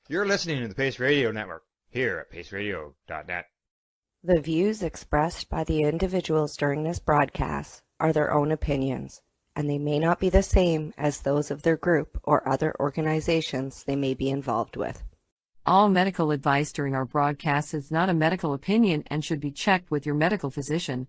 You're listening to the Pace Radio Network here at paceradio.net. The views expressed by the individuals during this broadcast are their own opinions, and they may not be the same as those of their group or other organizations they may be involved with. All medical advice during our broadcast is not a medical opinion and should be checked with your medical physician.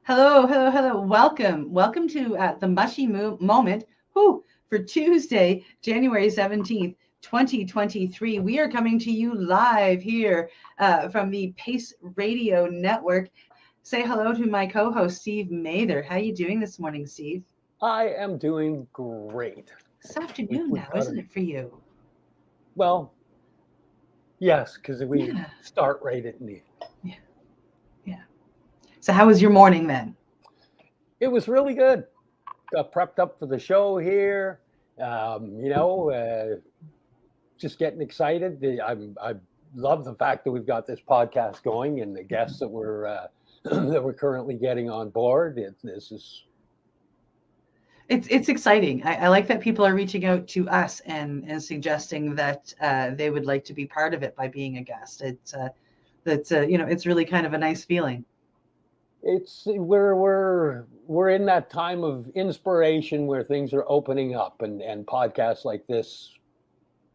Hello. Welcome to the Mushie Moment for Tuesday, January 17th, 2023. We are coming to you live here from the Pace Radio Network. Say hello to my co-host, Steve Mather. How are you doing this morning, Steve? I am doing great. It's afternoon now, isn't it, for you? Well, yes, because we start right at noon. Yeah. So how was your morning then? It was really good. Got prepped up for the show here. Just getting excited. I love the fact that we've got this podcast going and the guests that we're currently getting on board. It's exciting. I like that people are reaching out to us and suggesting that they would like to be part of it by being a guest. It's really kind of a nice feeling. We're in that time of inspiration where things are opening up and podcasts like this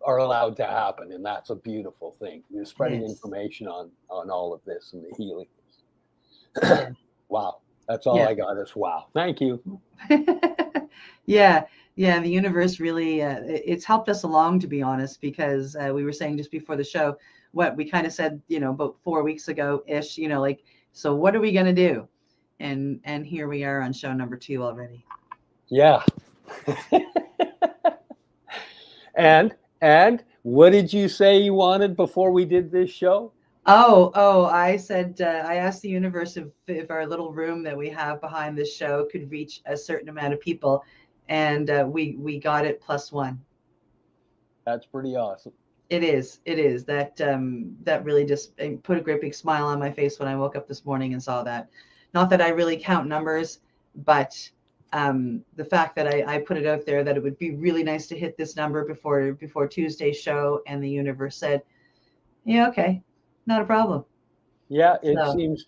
are allowed to happen, and that's a beautiful thing. You're spreading information on all of this and the healing. Wow, that's all I got is wow. Thank you. Yeah, the universe really it's helped us along, to be honest, because we were saying just before the show what we kind of said, about 4 weeks ago ish, so what are we going to do? And here we are on show number 2 already. Yeah. And what did you say you wanted before we did this show? I said, I asked the universe if our little room that we have behind this show could reach a certain amount of people. And we got it +1. That's pretty awesome. It is. That really just put a great big smile on my face when I woke up this morning and saw that. Not that I really count numbers, but the fact that I put it out there that it would be really nice to hit this number before Tuesday's show, and the universe said, yeah, okay, not a problem. Yeah, it seems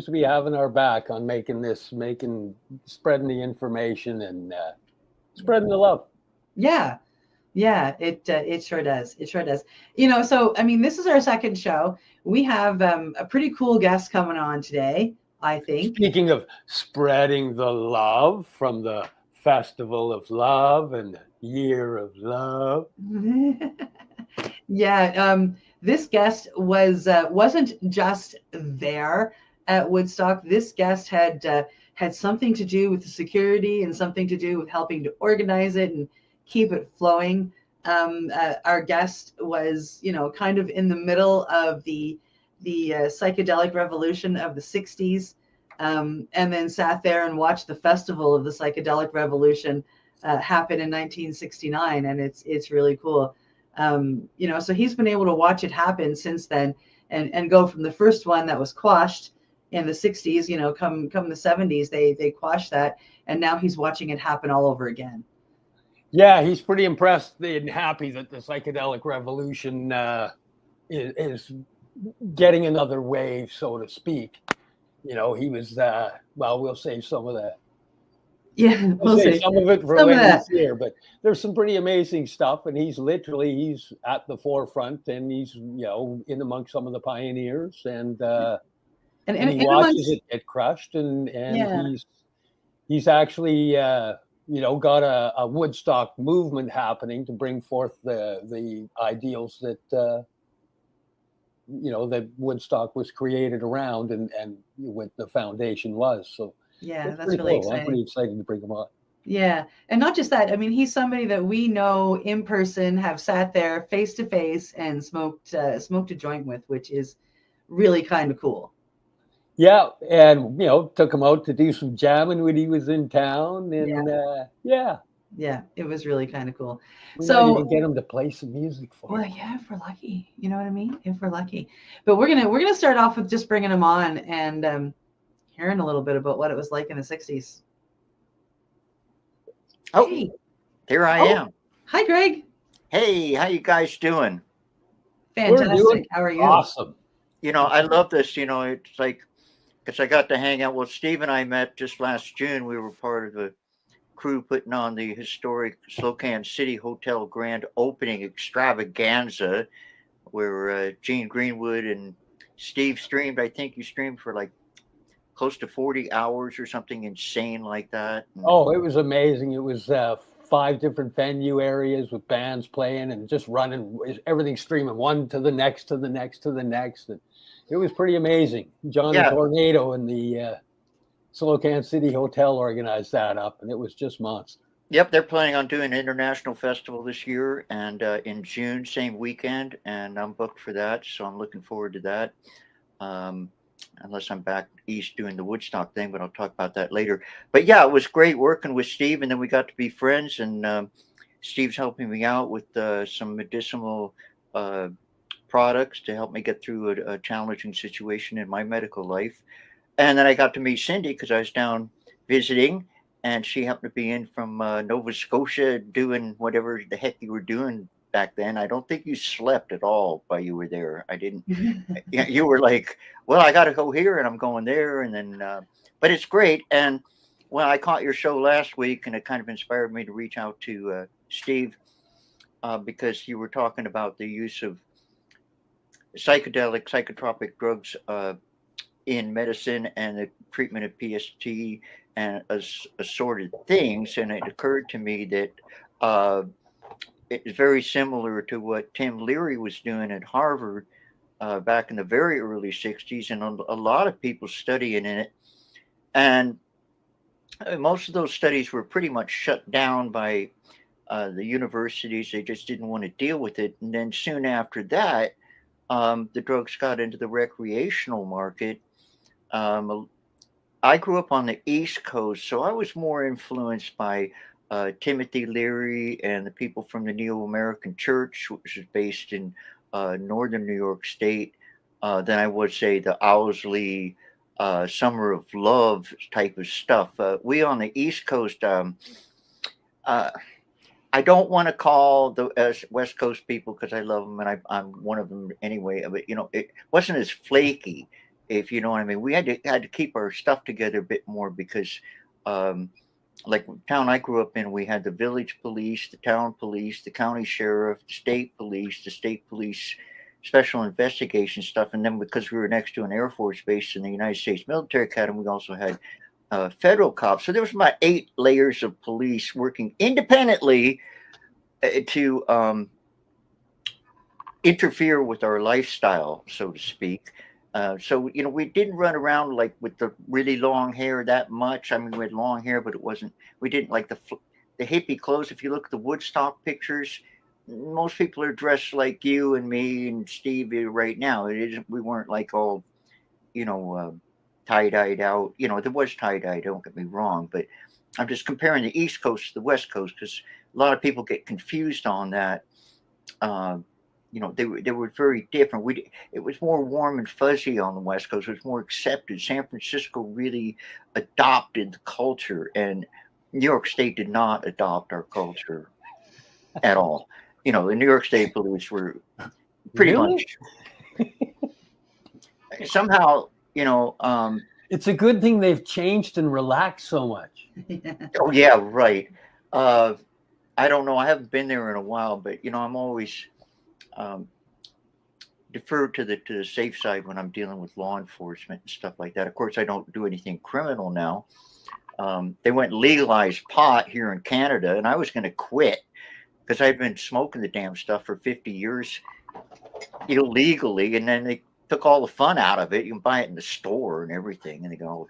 to be having our back on spreading the information and spreading the love. Yeah, it sure does. So, this is our second show. We have a pretty cool guest coming on today, I think. Speaking of spreading the love from the Festival of Love and the Year of Love. This guest wasn't just there at Woodstock. This guest had something to do with the security and something to do with helping to organize it and keep it flowing. Our guest was, kind of in the middle of the psychedelic revolution of the 60s, and then sat there and watched the festival of the psychedelic revolution happen in 1969, and it's really cool. So he's been able to watch it happen since then, and go from the first one that was quashed in the 60s, come the 70s, they quashed that, and now he's watching it happen all over again. Yeah, he's pretty impressed and happy that the psychedelic revolution is getting another wave, so to speak. He was, we'll save some of that. Yeah, we'll save some of it for when he's here, but there's some pretty amazing stuff, and he's at the forefront, and he's, in amongst some of the pioneers, and he watches it get crushed, and he's actually, got a Woodstock movement happening to bring forth the ideals that, that Woodstock was created around and what the foundation was. So yeah, that's really exciting. I'm pretty excited to bring him on. Yeah. And not just that, he's somebody that we know in person, have sat there face to face and smoked a joint with, which is really kind of cool. Yeah, and took him out to do some jamming when he was in town, and Yeah, it was really kind of cool. we might So, even get him to play some music for well, us. yeah, if we're lucky, you know what I mean? If we're lucky, but we're gonna start off with just bringing him on and hearing a little bit about what it was like in the '60s. Oh, Hey, here I am. hi, Greg. Hey, how you guys doing? We're doing Fantastic. How are you? awesome. I love this. It's like, because I got to hang out. Well, Steve and I met just last June. We were part of a crew putting on the historic Slocan City Hotel grand opening extravaganza, where Gene Greenwood and Steve streamed. I think you streamed for like close to 40 hours or something insane like that. And Oh, it was amazing. It was 5 different venue areas with bands playing and just running, everything streaming one to the next, to the next, to the next. And it was pretty amazing. John the Tornado and the Slocan City Hotel organized that up, and it was just monster. Yep, they're planning on doing an international festival this year, and in June, same weekend, and I'm booked for that, so I'm looking forward to that. Unless I'm back east doing the Woodstock thing, but I'll talk about that later. But yeah, it was great working with Steve, and then we got to be friends, and Steve's helping me out with some medicinal products to help me get through a challenging situation in my medical life. And then I got to meet Cindy because I was down visiting, and she happened to be in from Nova Scotia doing whatever the heck you were doing back then. I don't think you slept at all while you were there. I didn't. You were like, well, I got to go here and I'm going there. And then, but it's great. And well, I caught your show last week and it kind of inspired me to reach out to Steve because you were talking about the use of psychotropic drugs in medicine and the treatment of PST and assorted things. And it occurred to me that it's very similar to what Tim Leary was doing at Harvard back in the very early 60s, and a lot of people studying in it. And most of those studies were pretty much shut down by the universities. They just didn't want to deal with it. And then soon after that, the drugs got into the recreational market. I grew up on the East Coast, so I was more influenced by Timothy Leary and the people from the Neo-American Church, which is based in northern New York State, than I would say the Owsley Summer of Love type of stuff. We on the East Coast, I don't want to call the West Coast people because I love them and I'm one of them anyway. But it wasn't as flaky, if you know what I mean. We had to keep our stuff together a bit more because. Like the town I grew up in, we had the village police, the town police, the county sheriff, the state police, special investigation stuff. And then because we were next to an Air Force base in the United States Military Academy, we also had federal cops. So there was about 8 layers of police working independently to interfere with our lifestyle, so to speak. So we didn't run around like with the really long hair that much. I mean, we had long hair, but we didn't like the hippie clothes. If you look at the Woodstock pictures, most people are dressed like you and me and Steve right now. We weren't like all, tie-dyed out. There was tie-dye, don't get me wrong, but I'm just comparing the East Coast to the West Coast because a lot of people get confused on that. They were very different. It was more warm and fuzzy on the West Coast. It was more accepted. San Francisco really adopted the culture, and New York State did not adopt our culture at all. The New York State police were pretty much somehow. It's a good thing they've changed and relaxed so much. Oh yeah, right. I don't know. I haven't been there in a while, but I'm always. Defer to the safe side when I'm dealing with law enforcement and stuff like that. Of course, I don't do anything criminal now. They went and legalized pot here in Canada, and I was going to quit because I've been smoking the damn stuff for 50 years illegally, and then they took all the fun out of it. You can buy it in the store and everything, and they go,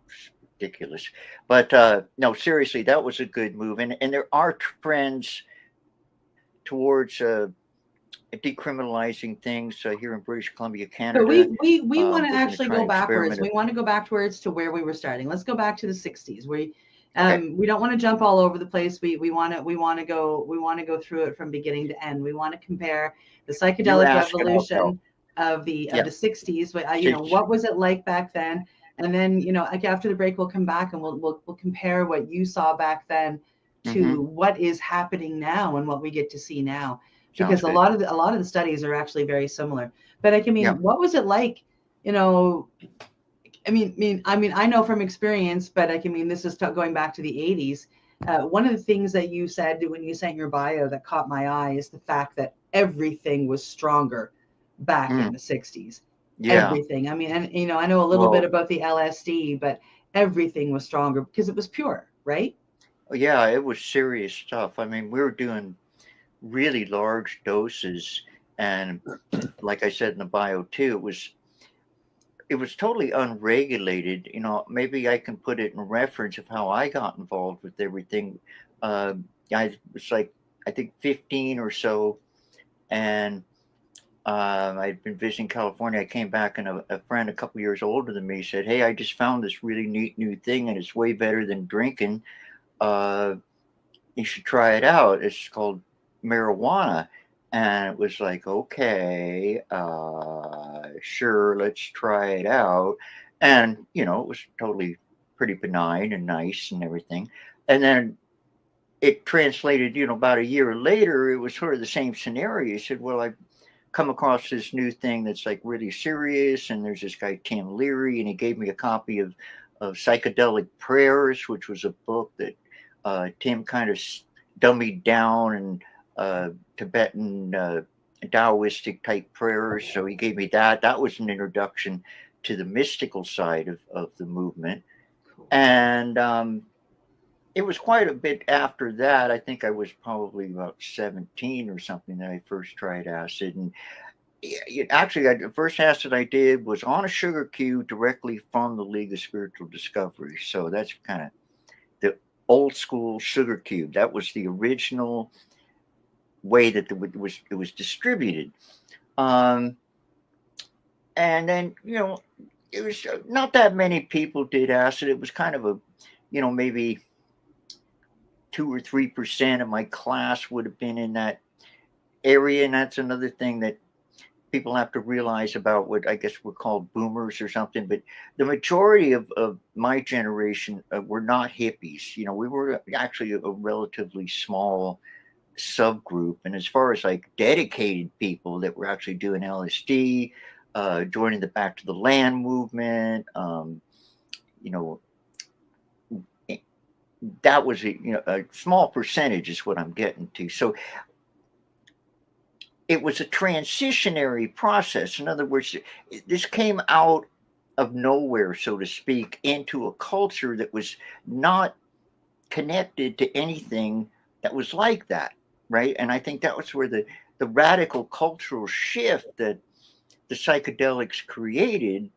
it's ridiculous. But no, seriously, that was a good move, and there are trends towards decriminalizing things here in British Columbia, But Canada. we want to We're actually try go and backwards. experiment. We want to go backwards to where we were starting. Let's go back to the 60s. We Okay. we don't want to jump all over the place. We want to go through it from beginning to end. We want to compare the You psychedelic ask and I'll tell. revolution of the Yeah. 60s. You know, what was it like back then? And then, you know, like after the break, we'll come back and we'll compare what you saw back then to what is happening now and what we get to see now. Because a lot of the studies are actually very similar. But like, I mean, what was it like? You know, I mean, I know from experience, but like, I mean, this is going back to the 80s. One of the things that you said when you sent your bio that caught my eye is the fact that everything was stronger back in the 60s. Yeah. Everything. I mean, and you know, I know a little bit about the LSD, but everything was stronger because it was pure, right? Yeah, it was serious stuff. I mean, we were doing really large doses, and like I said in the bio too, it was totally unregulated. You know, maybe I can put it in reference of how I got involved with everything. I was like, I think 15 or so, and I'd been visiting California. I came back, and a friend a couple years older than me said, "Hey, I just found this really neat new thing, and it's way better than drinking. You should try it out. It's called marijuana." And it was like, okay, sure, let's try it out. And, you know, it was totally pretty benign and nice and everything. And then it translated, you know, about a year later, it was sort of the same scenario. He said, well, I've come across this new thing that's like really serious. And there's this guy, Tim Leary, and he gave me a copy of Psychedelic Prayers, which was a book that Tim kind of dummied down and Tibetan Taoistic type prayers. So he gave me that. That was an introduction to the mystical side of the movement. Cool. And it was quite a bit after that. I think I was probably about 17 or something that I first tried acid. And actually, the first acid I did was on a sugar cube directly from the League of Spiritual Discovery. So that's kind of the old school sugar cube. That was the original way that it was distributed. And then, you know, it was not that many people did acid. It was kind of a, you know, maybe 2 or 3% of my class would have been in that area. And that's another thing that people have to realize about what I guess we're called boomers or something. But the majority of my generation were not hippies. You know, we were actually a relatively small subgroup. And as far as like dedicated people that were actually doing LSD, joining the Back to the Land movement, you know, that was a small percentage is what I'm getting to. So it was a transitionary process. In other words, this came out of nowhere, so to speak, into a culture that was not connected to anything that was like that, right? And I think that was where the radical cultural shift that the psychedelics created,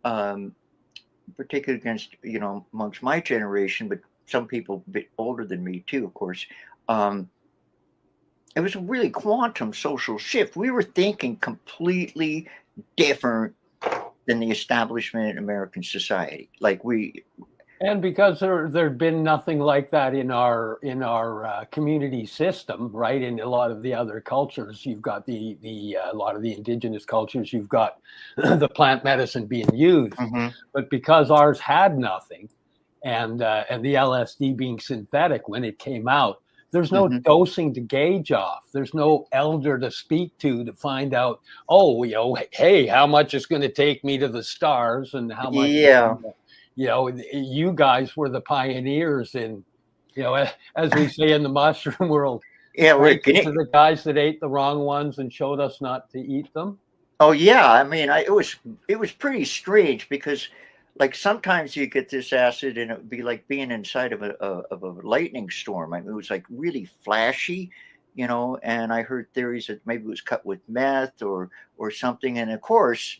particularly against, you know, amongst my generation, but some people a bit older than me too, of course. It was a really quantum social shift. We were thinking completely different than the establishment in American society. And because there'd been nothing like that in our community system, right? In a lot of the other cultures, you've got the a lot of the indigenous cultures, you've got the plant medicine being used, but because ours had nothing, and the LSD being synthetic when it came out, there's no dosing to gauge off. There's no elder to speak to find out, oh, you know, hey, how much is going to take me to the stars, and how much. Yeah. You know, you guys were the pioneers in, you know, as we say in the mushroom world. Yeah, to the guys that ate the wrong ones and showed us not to eat them. Oh yeah, I mean, it was pretty strange because, like, sometimes you get this acid and it would be like being inside of a lightning storm. I mean, it was like really flashy, you know. And I heard theories that maybe it was cut with meth or something. And of course,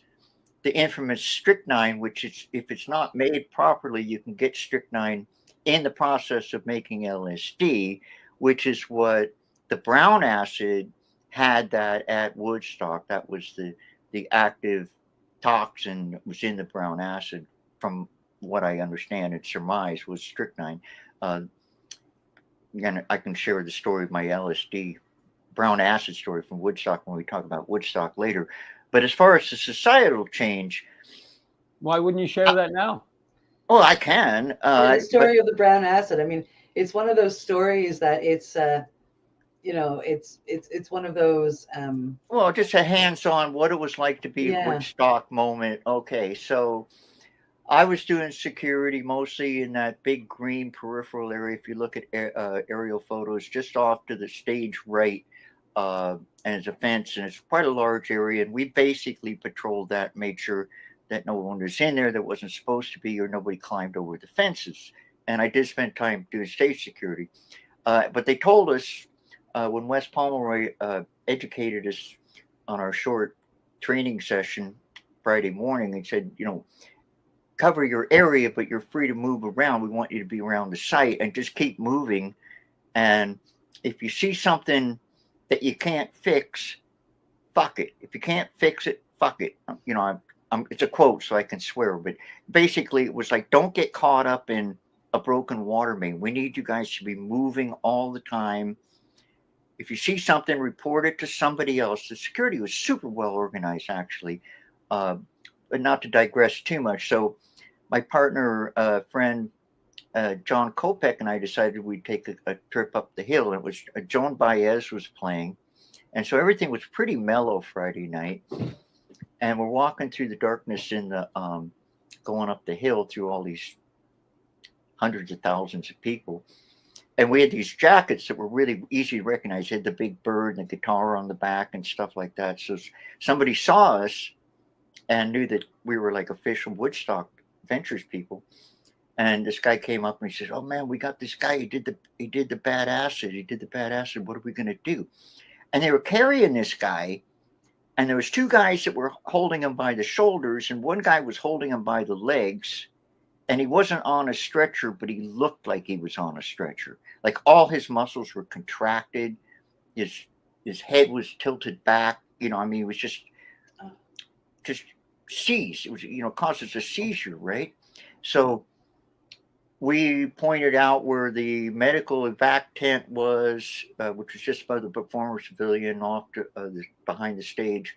the infamous strychnine, which is, if it's not made properly, you can get strychnine in the process of making LSD, which is what the brown acid had that at Woodstock. That was the active toxin that was in the brown acid, from what I understand and surmise, was strychnine. And I can share the story of my LSD brown acid story from Woodstock when we talk about Woodstock later. But as far as the societal change, why wouldn't you share that now? Well, I can. The story of the brown acid. I mean, it's one of those stories that it's one of those. Well, just a hands-on what it was like to be a Woodstock moment. Okay, so I was doing security mostly in that big green peripheral area. If you look at aerial photos, just off to the stage right, and it's a fence, and it's quite a large area. And we basically patrolled that, made sure that no one was in there that wasn't supposed to be, or nobody climbed over the fences. And I did spend time doing stage security. But they told us when Wes Pomeroy educated us on our short training session Friday morning, he said, cover your area, but you're free to move around. We want you to be around the site and just keep moving. And if you see something that you can't fix, fuck it. If you can't fix it, fuck it. It's a quote, so I can swear, but basically it was like, don't get caught up in a broken water main. We need you guys to be moving all the time. If you see something, report it to somebody else. The security was super well organized, actually, but not to digress too much. So my partner, friend, John Kopek, and I decided we'd take a trip up the hill. And it was Joan Baez was playing. And so everything was pretty mellow Friday night. And we're walking through the darkness in the going up the hill through all these hundreds of thousands of people. And we had these jackets that were really easy to recognize. They had the big bird and the guitar on the back and stuff like that. So somebody saw us and knew that we were like official Woodstock Ventures people. And this guy came up and he said, "Oh man, we got this guy. He did the bad acid. He did the bad acid. What are we gonna do?" And they were carrying this guy, and there was two guys that were holding him by the shoulders, and one guy was holding him by the legs. And he wasn't on a stretcher, but he looked like he was on a stretcher. Like all his muscles were contracted. His head was tilted back. It was just seized. It was, causes a seizure, right? So we pointed out where the medical evac tent was, which was just above the Performers Pavilion, off to, behind the stage,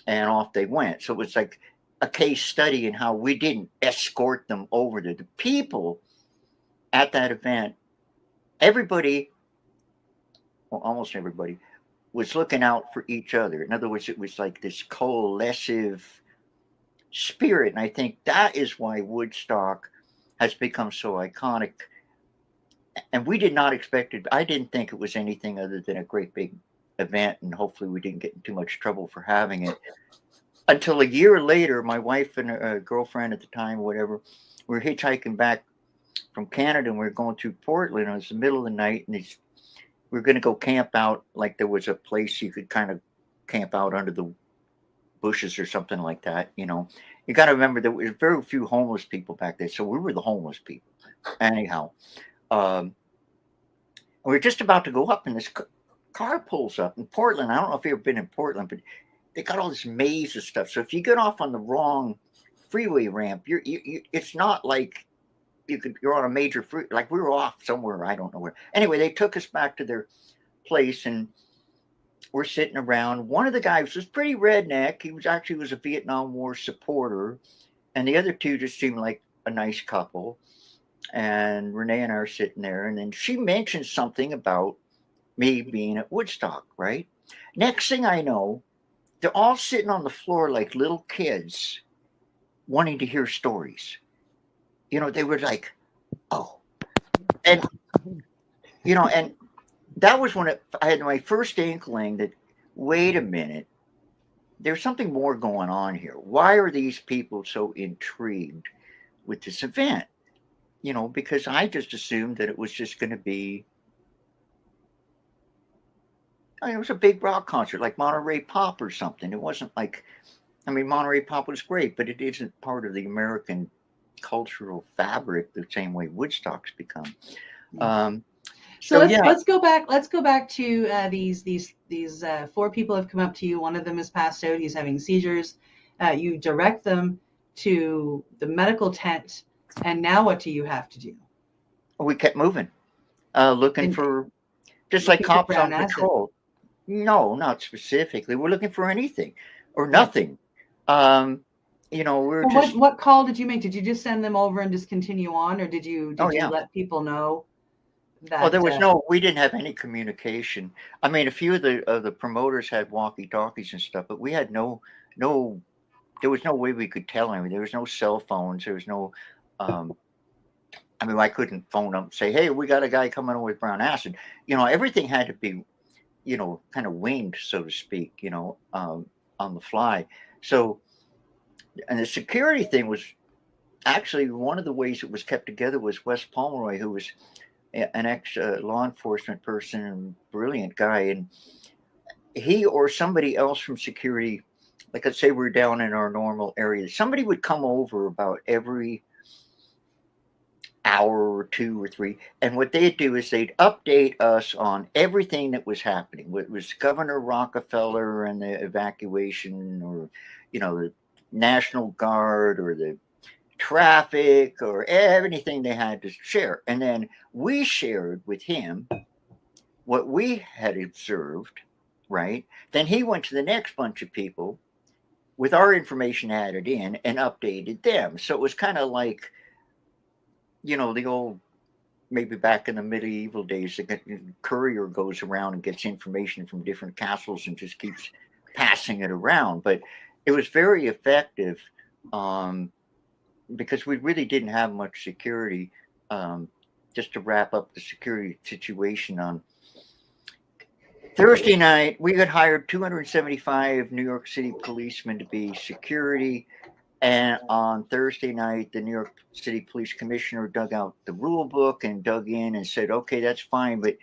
and off they went. So it was like a case study in how we didn't escort them over there. The people at that event, everybody, well, almost everybody, was looking out for each other. In other words, it was like this coalescive spirit. And I think that is why Woodstock has become so iconic. And we did not expect it. I didn't think it was anything other than a great big event. And hopefully we didn't get in too much trouble for having it. Until a year later, my wife and a girlfriend at the time, whatever, we were hitchhiking back from Canada, and we were going through Portland. It was the middle of the night, and we were going to go camp out. Like there was a place you could kind of camp out under the bushes or something like that. You got to remember there was very few homeless people back there, so we were the homeless people. Anyhow, we were just about to go up, and this car pulls up in Portland. I don't know if you've ever been in Portland, but they got all this maze of stuff. So if you get off on the wrong freeway ramp, it's not like you're on a major free, like we were off somewhere, I don't know where. Anyway, they took us back to their place, and we're sitting around. One of the guys was pretty redneck. He was a Vietnam War supporter, and the other two just seemed like a nice couple. And Renee and I are sitting there, and then she mentioned something about me being at Woodstock, right? Next thing I know, they're all sitting on the floor like little kids wanting to hear stories. They were like, oh. And, and that was when I had my first inkling that, wait a minute, there's something more going on here. Why are these people so intrigued with this event? Because I just assumed that it was just going to be, it was a big rock concert like Monterey Pop or something. It wasn't like, Monterey Pop was great, but it isn't part of the American cultural fabric the same way Woodstock's become. So let's go back. Let's go back to these 4 people have come up to you. One of them is passed out. He's having seizures. You direct them to the medical tent, and now what do you have to do? We kept moving, looking for, just like cops on patrol. No, not specifically. We're looking for anything or nothing. We're just. What call did you make? Did you just send them over and just continue on, or did you let people know? That, we didn't have any communication. I mean, a few of the promoters had walkie-talkies and stuff, but we had there was no way we could tell anything. There was no cell phones. There was no, I couldn't phone up and say, hey, we got a guy coming in with brown acid. Everything had to be, kind of winged, so to speak, on the fly. So, and the security thing was actually one of the ways it was kept together was Wes Pomeroy, who was an ex law enforcement person and brilliant guy, and he or somebody else from security, like let's say we're down in our normal area, somebody would come over about every hour or 2 or 3, and what they'd do is they'd update us on everything that was happening. What was Governor Rockefeller and the evacuation, or the National Guard, or the traffic, or anything they had to share. And then we shared with him what we had observed, right? Then he went to the next bunch of people with our information added in and updated them. So it was kind of like, the old, maybe back in the medieval days, the courier goes around and gets information from different castles and just keeps passing it around. But it was very effective, because we really didn't have much security. Just to wrap up the security situation, on Thursday night, we had hired 275 New York City policemen to be security. And on Thursday night, the New York City Police Commissioner dug out the rule book and dug in and said, okay, that's fine, but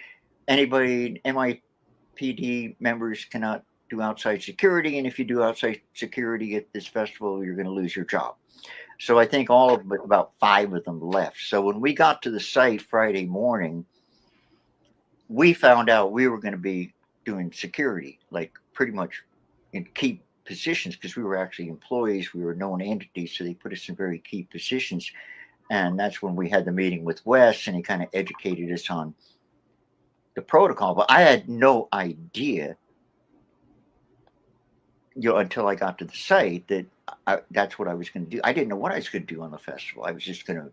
anybody, NYPD members cannot do outside security. And if you do outside security at this festival, you're going to lose your job. So I think all of but about 5 of them left. So when we got to the site Friday morning, we found out we were going to be doing security, like pretty much in key positions, because we were actually employees. We were known entities, so they put us in very key positions. And that's when we had the meeting with Wes, and he kind of educated us on the protocol. But I had no idea, until I got to the site, that that's what I was going to do. I didn't know what I was going to do on the festival. I was just going to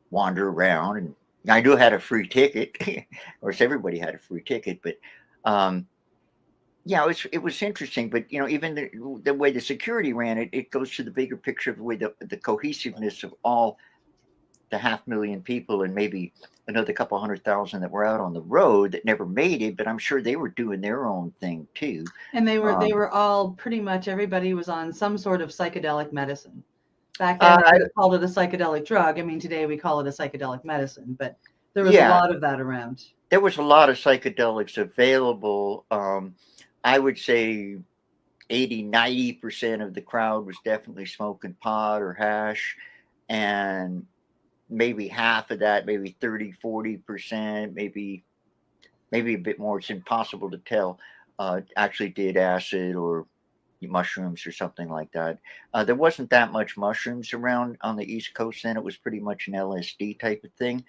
wander around, and I knew I had a free ticket. Of course, everybody had a free ticket, but it was interesting. But even the way the security ran it goes to the bigger picture of the way the cohesiveness of all the 500,000 people, and maybe another couple 100,000 that were out on the road that never made it, but I'm sure they were doing their own thing too. And they were all, pretty much everybody was on some sort of psychedelic medicine. Back then, we called it a psychedelic drug. I mean, today we call it a psychedelic medicine, but there was a lot of that around. There was a lot of psychedelics available. I would say 80-90% of the crowd was definitely smoking pot or hash, and maybe half of that, maybe 30-40%, maybe a bit more, it's impossible to tell, actually did acid or mushrooms or something like that. There wasn't that much mushrooms around on the East Coast then. It was pretty much an LSD type of thing.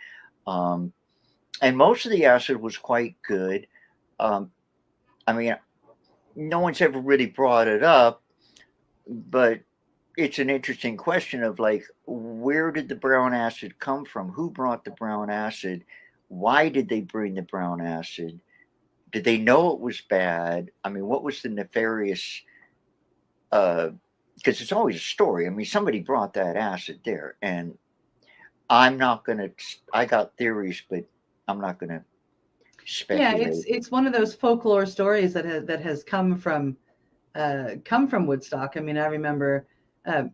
And most of the acid was quite good. No one's ever really brought it up, but it's an interesting question of, like, where did the brown acid come from? Who brought the brown acid? Why did they bring the brown acid? Did they know it was bad? What was the nefarious, because it's always a story. Somebody brought that acid there, and I got theories, but I'm not going to speculate. Yeah, it's one of those folklore stories that has come from Woodstock. I remember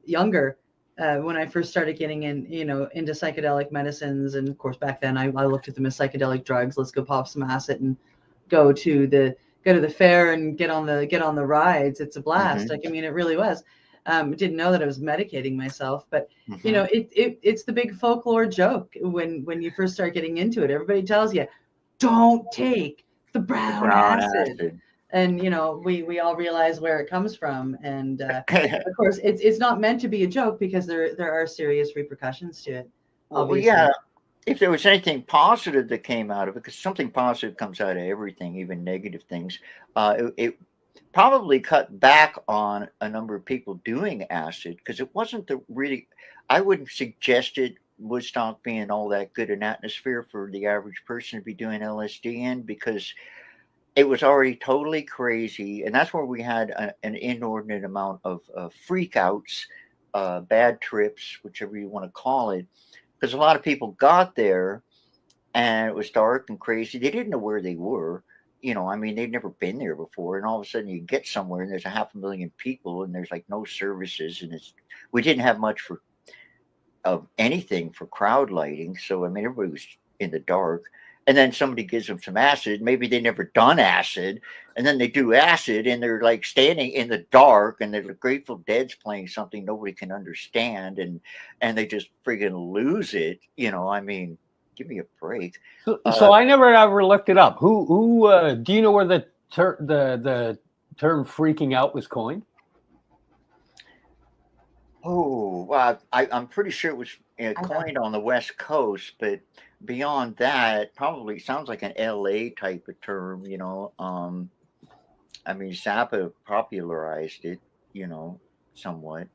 younger, when I first started getting into psychedelic medicines, and of course back then I looked at them as psychedelic drugs. Let's go pop some acid and go to the fair and get on the rides. It's a blast. Mm-hmm. It really was. Didn't know that I was medicating myself, but it's the big folklore joke when you first start getting into it. Everybody tells you, don't take the brown acid. acid. And we all realize where it comes from, and of course it's not meant to be a joke, because there are serious repercussions to it, obviously. Well, yeah, if there was anything positive that came out of it, because something positive comes out of everything, even negative things, it probably cut back on a number of people doing acid, because it wasn't I wouldn't suggest it, Woodstock being all that good an atmosphere for the average person to be doing LSD in, because it was already totally crazy. And that's where we had an inordinate amount of freakouts, bad trips, whichever you want to call it, because a lot of people got there and it was dark and crazy. They didn't know where they were. I mean, they'd never been there before. And all of a sudden you get somewhere and there's 500,000 people and there's like no services. And we didn't have much of anything for crowd lighting. So, I mean, everybody was in the dark. And then somebody gives them some acid. Maybe they never done acid. And then they do acid and they're like standing in the dark and the Grateful Dead's playing something nobody can understand. And they just friggin' lose it. I mean, give me a break. So I never ever looked it up. Who do you know where the term freaking out was coined? Oh, well, I'm pretty sure it was coined on the West Coast, but beyond that, probably sounds like an LA type of term, I mean, Zappa popularized it, somewhat.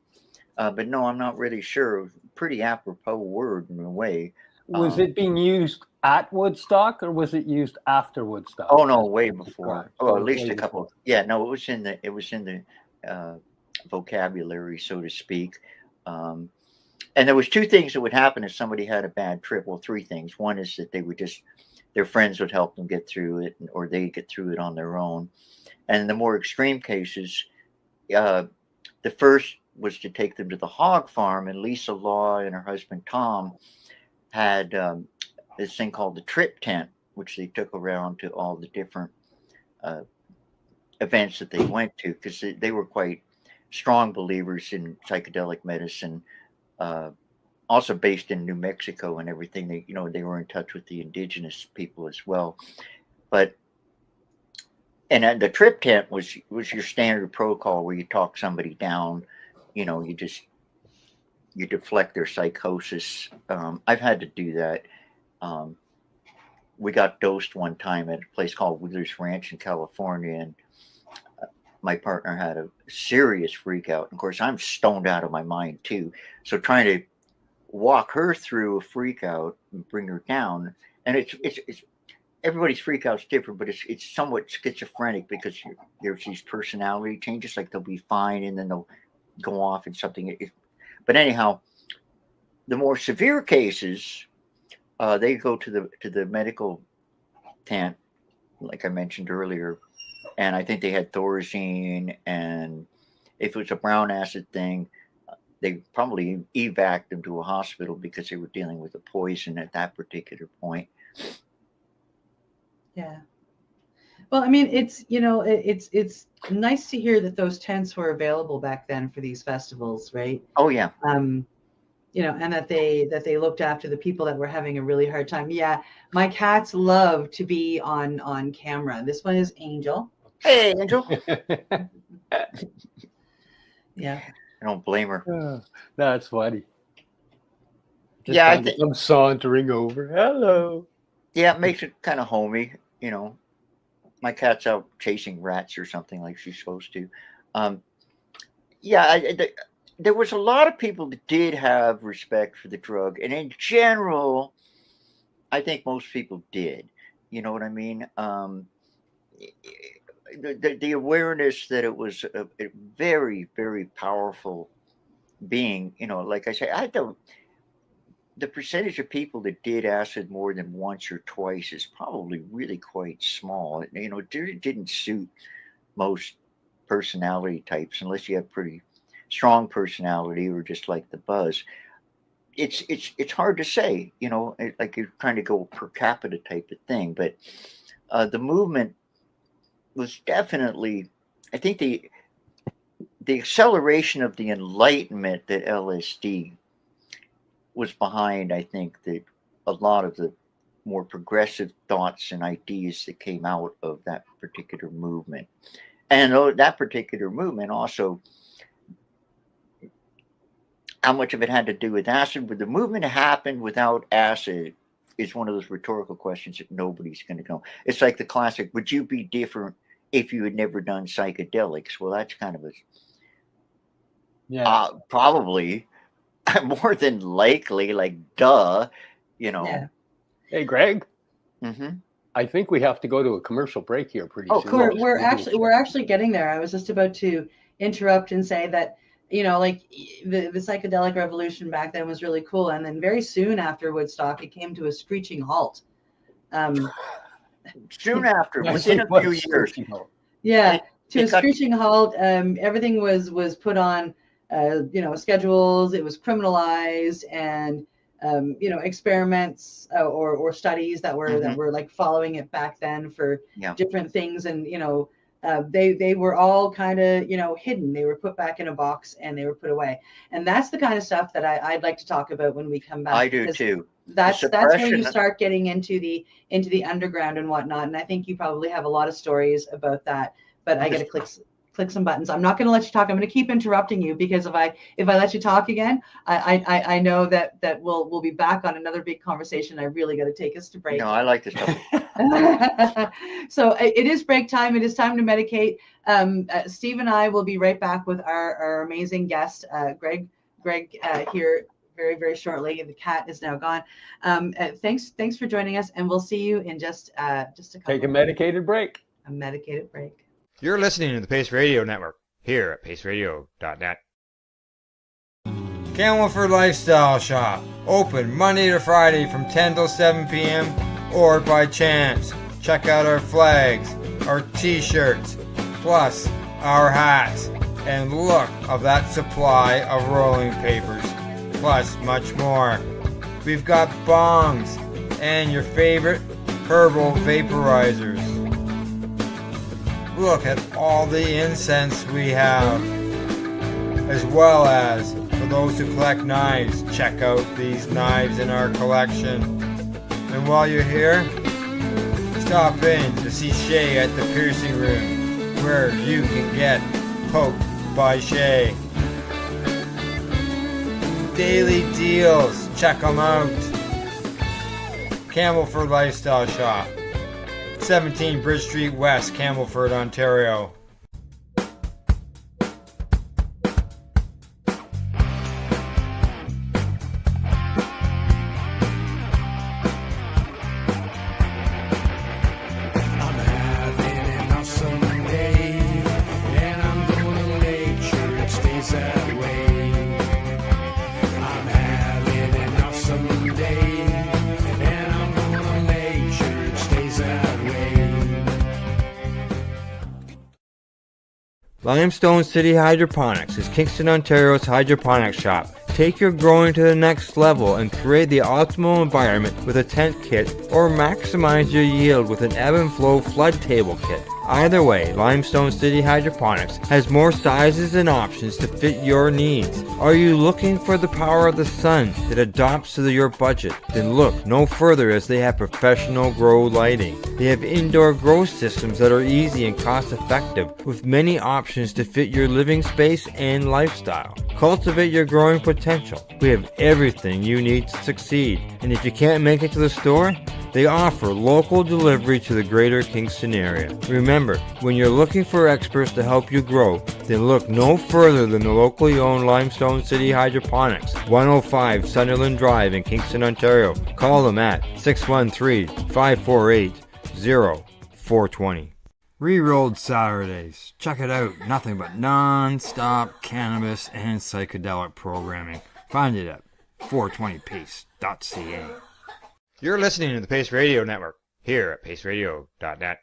But no, I'm not really sure. It was a pretty apropos word in a way. Was it being used at Woodstock, or was it used after Woodstock? Oh no, way before. Oh, at least a couple. Yeah, no, it was in the vocabulary, so to speak. And there was two things that would happen if somebody had a bad trip. Well, three things. One is that their friends would help them get through it, or they get through it on their own. And in the more extreme cases, the first was to take them to the hog farm, and Lisa Law and her husband Tom had this thing called the trip tent, which they took around to all the different events that they went to, because they were quite strong believers in psychedelic medicine, also based in New Mexico and everything. They were in touch with the indigenous people as well. And the trip tent was your standard protocol where you talk somebody down, you deflect their psychosis. I've had to do that. We got dosed one time at a place called Wheeler's Ranch in California, and my partner had a serious freak out. Of course, I'm stoned out of my mind too. So trying to walk her through a freak out and bring her down, and it's everybody's freak out's different, but it's somewhat schizophrenic, because there's these personality changes. Like they'll be fine and then they'll go off in something. But anyhow, the more severe cases, they go to the medical tent, like I mentioned earlier. And I think they had Thorazine, and if it was a brown acid thing, they probably evac'd them to a hospital because they were dealing with a poison at that particular point. Yeah. Well, I mean, it's nice to hear that those tents were available back then for these festivals, right? Oh yeah. And that they looked after the people that were having a really hard time. Yeah, my cats love to be on camera. This one is Angel. Hey, Angel. Yeah. I don't blame her. That's funny. I'm sauntering over. Hello. Yeah, it makes it kind of homey. My cat's out chasing rats or something like she's supposed to. There was a lot of people that did have respect for the drug, and in general, I think most people did. You know what I mean? The awareness that it was a very, very powerful being. Like I say, the percentage of people that did acid more than once or twice is probably really quite small. It didn't suit most personality types unless you have pretty strong personality or just like the buzz. It's hard to say, like you're trying to go per capita type of thing. But the movement was definitely, I think the acceleration of the enlightenment that LSD was behind. I think that a lot of the more progressive thoughts and ideas that came out of that particular movement. And that particular movement also, how much of it had to do with acid? Would the movement happen without acid? Is one of those rhetorical questions that nobody's going to know. It's like the classic, would you be different if you had never done psychedelics? Well, that's kind of probably more than likely, like, duh, you know. Yeah. Hey, Greg. Mm-hmm. I think we have to go to a commercial break here pretty soon. We're actually getting there. I was just about to interrupt and say that, you know, like the psychedelic revolution back then was really cool, and then very soon after Woodstock, it came to a screeching halt. Soon after, within a few years. Yeah, to a screeching halt. Everything was put on, you know, schedules. It was criminalized, and experiments or studies that were like following it back then for different things, and you know. They were all kind of, you know, hidden. They were put back in a box and they were put away. And that's the kind of stuff that I'd like to talk about when we come back. I do too. That's where you start getting into the underground and whatnot. And I think you probably have a lot of stories about that. But I got to click some buttons. I'm not going to let you talk. I'm going to keep interrupting you, because if I let you talk again, I know that we'll be back on another big conversation. I really got to take us to break. No, I like this stuff. So it is break time. It is time to medicate. Steve and I will be right back with our amazing guest, Greg here very, very shortly. The cat is now gone. Thanks for joining us, and we'll see you in just a couple. Take a medicated break. A medicated break. You're listening to the Pace Radio Network here at paceradio.net. Camelford Lifestyle Shop, open Monday to Friday from 10 till 7 p.m. or by chance. Check out our flags, our t-shirts, plus our hats, and look of that supply of rolling papers, plus much more. We've got bongs and your favorite herbal vaporizers. Look at all the incense we have, as well as for those who collect knives, check out these knives in our collection. And while you're here, stop in to see Shay at the piercing room, where you can get poked by Shay. Daily deals, check them out. Camelford Lifestyle Shop, 17 Bridge Street West, Camelford, Ontario. Limestone City Hydroponics is Kingston, Ontario's hydroponics shop. Take your growing to the next level and create the optimal environment with a tent kit, or maximize your yield with an ebb and flow flood table kit. Either way, Limestone City Hydroponics has more sizes and options to fit your needs. Are you looking for the power of the sun that adapts to your budget? Then look no further, as they have professional grow lighting. They have indoor grow systems that are easy and cost effective, with many options to fit your living space and lifestyle. Cultivate your growing potential. We have everything you need to succeed. And if you can't make it to the store, they offer local delivery to the greater Kingston area. Remember, when you're looking for experts to help you grow, then look no further than the locally owned Limestone City Hydroponics, 105 Sunderland Drive in Kingston, Ontario. Call them at 613-548-0420. Rerolled Saturdays. Check it out. Nothing but non-stop cannabis and psychedelic programming. Find it at 420pace.ca. You're listening to the Pace Radio Network here at paceradio.net.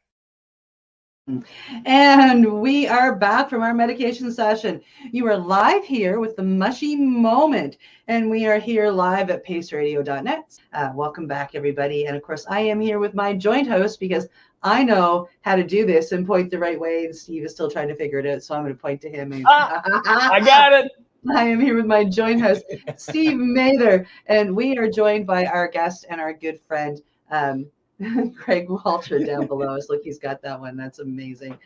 And we are back from our medication session. You are live here with the Mushie Moment, and we are here live at paceradio.net. Welcome back, everybody. And of course, I am here with my joint host, because I know how to do this and point the right way, and Steve is still trying to figure it out, so I'm going to point to him. I got it. I am here with my joint host, Steve Mather, and we are joined by our guest and our good friend, Craig Walter down below us. Look, he's got that one. That's amazing.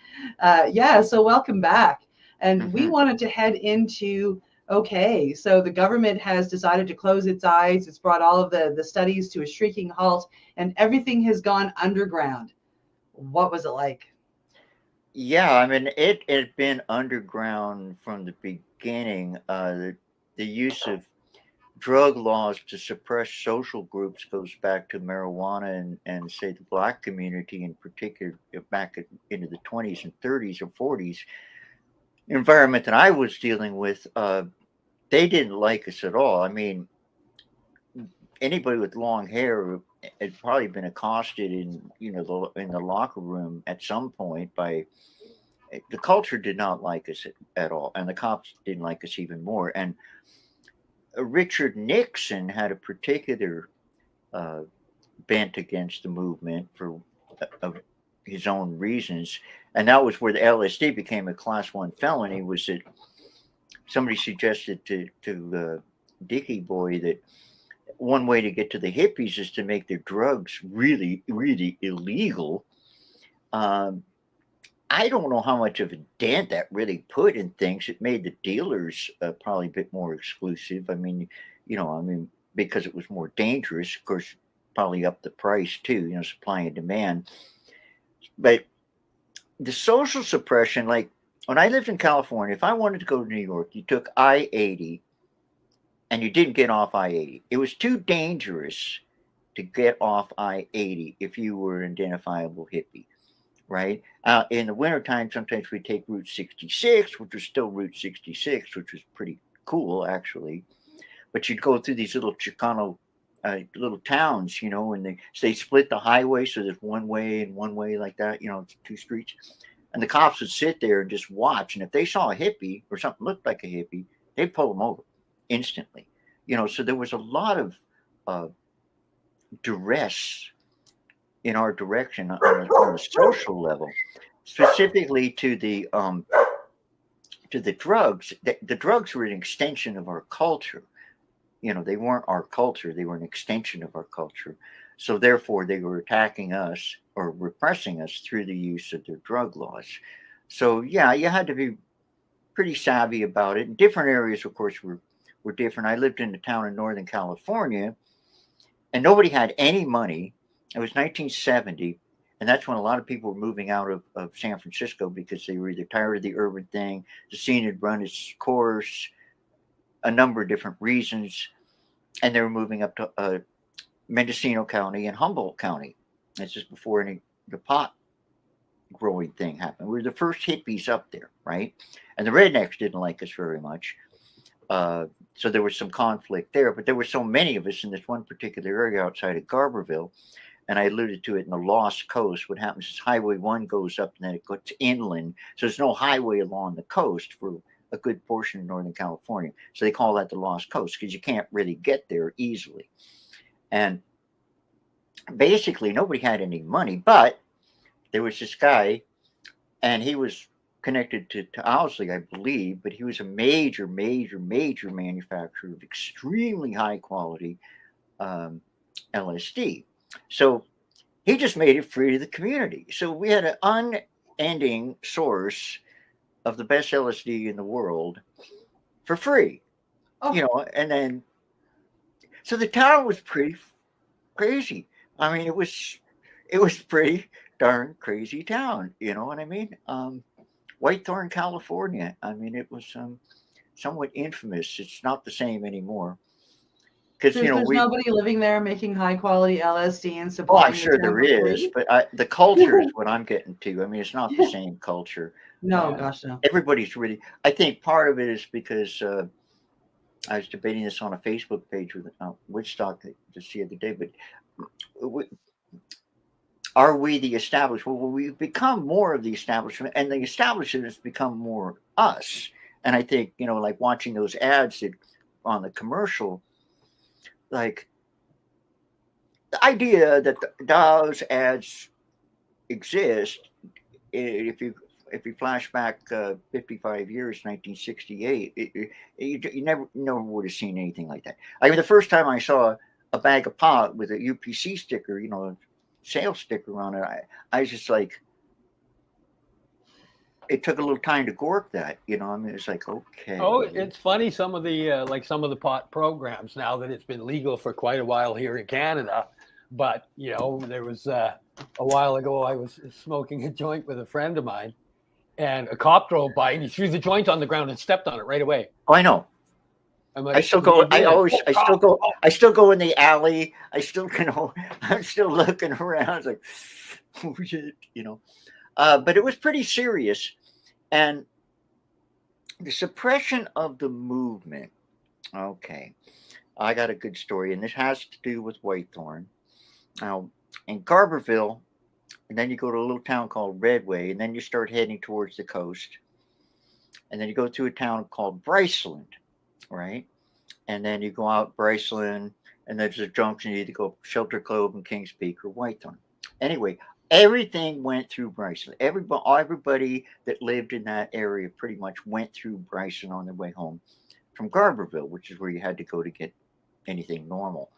Yeah, so welcome back. And we wanted to head into, okay, so the government has decided to close its eyes. It's brought all of the studies to a shrieking halt, and everything has gone underground. What was it like? Yeah, I mean, it had been underground from the beginning. The use of drug laws to suppress social groups goes back to marijuana and say the black community in particular back into the 20s and 30s or 40s. The environment that I was dealing with, they didn't like us at all. I mean, anybody with long hair had probably been accosted in the locker room at some point by the culture did not like us at all, and the cops didn't like us even more. And Richard Nixon had a particular bent against the movement for his own reasons, and that was where the LSD became a Class 1 felony. Was that somebody suggested to Dickie Boy that one way to get to the hippies is to make their drugs really, really illegal. I don't know how much of a dent that really put in things. It made the dealers probably a bit more exclusive. I mean, because it was more dangerous, of course, probably up the price too, supply and demand. But the social suppression, like when I lived in California, if I wanted to go to New York, you took I-80 and you didn't get off I-80. It was too dangerous to get off I-80 if you were an identifiable hippie. Right. In the wintertime, sometimes we take Route 66, which was still Route 66, which was pretty cool, actually. But you'd go through these little Chicano little towns, and they split the highway. So there's one way and one way like that, it's two streets. And the cops would sit there and just watch. And if they saw a hippie or something looked like a hippie, they'd pull them over instantly. So there was a lot of duress in our direction on a social level, specifically to the drugs. The drugs were an extension of our culture. They weren't our culture; they were an extension of our culture. So therefore, they were attacking us or repressing us through the use of their drug laws. So yeah, you had to be pretty savvy about it. And different areas, of course, were different. I lived in a town in Northern California, and nobody had any money. It was 1970, and that's when a lot of people were moving out of San Francisco because they were either tired of the urban thing, the scene had run its course, a number of different reasons, and they were moving up to Mendocino County and Humboldt County. This is before the pot growing thing happened. We were the first hippies up there, right? And the rednecks didn't like us very much. So there was some conflict there, but there were so many of us in this one particular area outside of Garberville. And I alluded to it in the Lost Coast. What happens is Highway 1 goes up and then it goes inland. So there's no highway along the coast for a good portion of Northern California. So they call that the Lost Coast because you can't really get there easily. And basically nobody had any money, but there was this guy, and he was connected to Owsley, I believe, but he was a major manufacturer of extremely high quality LSD. So he just made it free to the community. So we had an unending source of the best LSD in the world for free. And then so the town was pretty crazy. I mean, it was pretty darn crazy town, you know what I mean? Whitethorn, California. I mean, it was somewhat infamous. It's not the same anymore. Because there's nobody living there making high quality LSD and supplying. Oh, I'm sure there is, but the culture is what I'm getting to. I mean, it's not the same culture. No, gosh, no. Everybody's really. I think part of it is because I was debating this on a Facebook page with Woodstock just the other day. But are we the establishment? Well, we've become more of the establishment, and the establishment has become more us. And I think like watching those ads on the commercial. Like the idea that those ads exist, if you flash back 55 years, 1968, you never would have seen anything like that. I mean, the first time I saw a bag of pot with a UPC sticker, sales sticker on it. I was just like, it took a little time to gork that, it's like, okay. Oh, it's funny. Some of the pot programs now that it's been legal for quite a while here in Canada. But, there was a while ago, I was smoking a joint with a friend of mine, and a cop drove by and he threw the joint on the ground and stepped on it right away. Oh, I know. I'm like, I still go in the alley. I'm still looking around. It's like, oh shit, but it was pretty serious. And the suppression of the movement. Okay. I got a good story, and this has to do with Whitethorn. Now, in Garberville, and then you go to a little town called Redway, and then you start heading towards the coast. And then you go to a town called Bryceland, right? And then you go out Bryceland, and there's a junction. You either go Shelter Cove and Kings Peak or Whitethorn. Anyway, everything went through Bryceland. Everybody that lived in that area pretty much went through Bryceland on their way home from Garberville, which is where you had to go to get anything normal.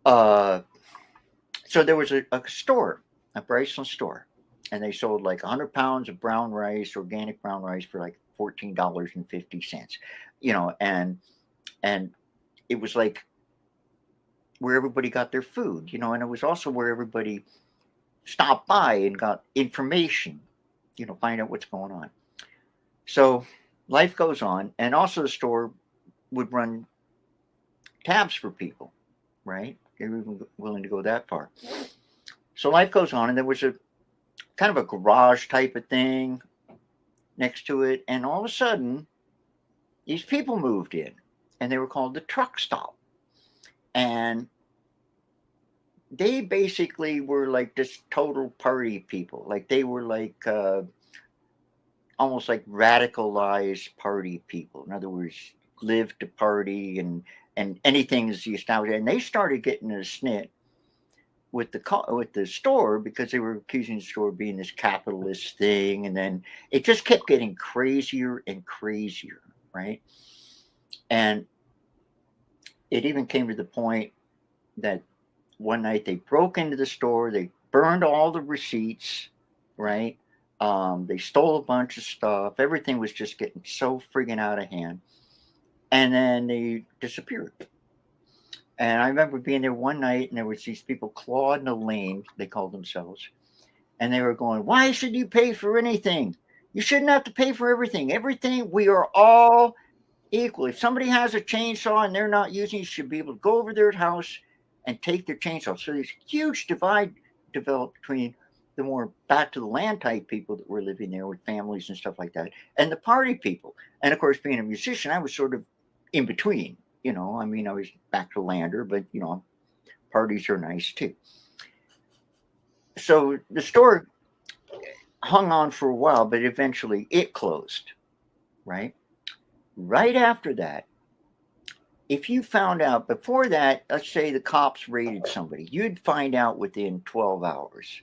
So there was a store, a Bryceland store, and they sold like 100 pounds of brown rice, organic brown rice, for like $14.50, and it was like where everybody got their food, and it was also where everybody stopped by and got information, find out what's going on. So life goes on, and also the store would run tabs for people, right? They were even willing to go that far. So life goes on, and there was a kind of a garage type of thing next to it, and all of a sudden, these people moved in, and they were called the Truck Stop, and they basically were like this total party people. Like they were like almost like radicalized party people. In other words, live to party and anything is the established. And they started getting a snit with the store because they were accusing the store of being this capitalist thing, and then it just kept getting crazier and crazier, right? And it even came to the point that one night they broke into the store, they burned all the receipts, right? They stole a bunch of stuff. Everything was just getting so friggin' out of hand. And then they disappeared. And I remember being there one night, and there was these people, Claude and Elaine, they called themselves. And they were going, why should you pay for anything? You shouldn't have to pay for everything. Everything, we are all equal. If somebody has a chainsaw and they're not using it, you should be able to go over their house and take their chainsaw. So this huge divide developed between the more back to the land type people that were living there with families and stuff like that, and the party people. And of course, being a musician, I was sort of in between, I was back to lander, but parties are nice too. So the store hung on for a while, but eventually it closed, right? Right after that, if you found out before that, let's say the cops raided somebody, you'd find out within 12 hours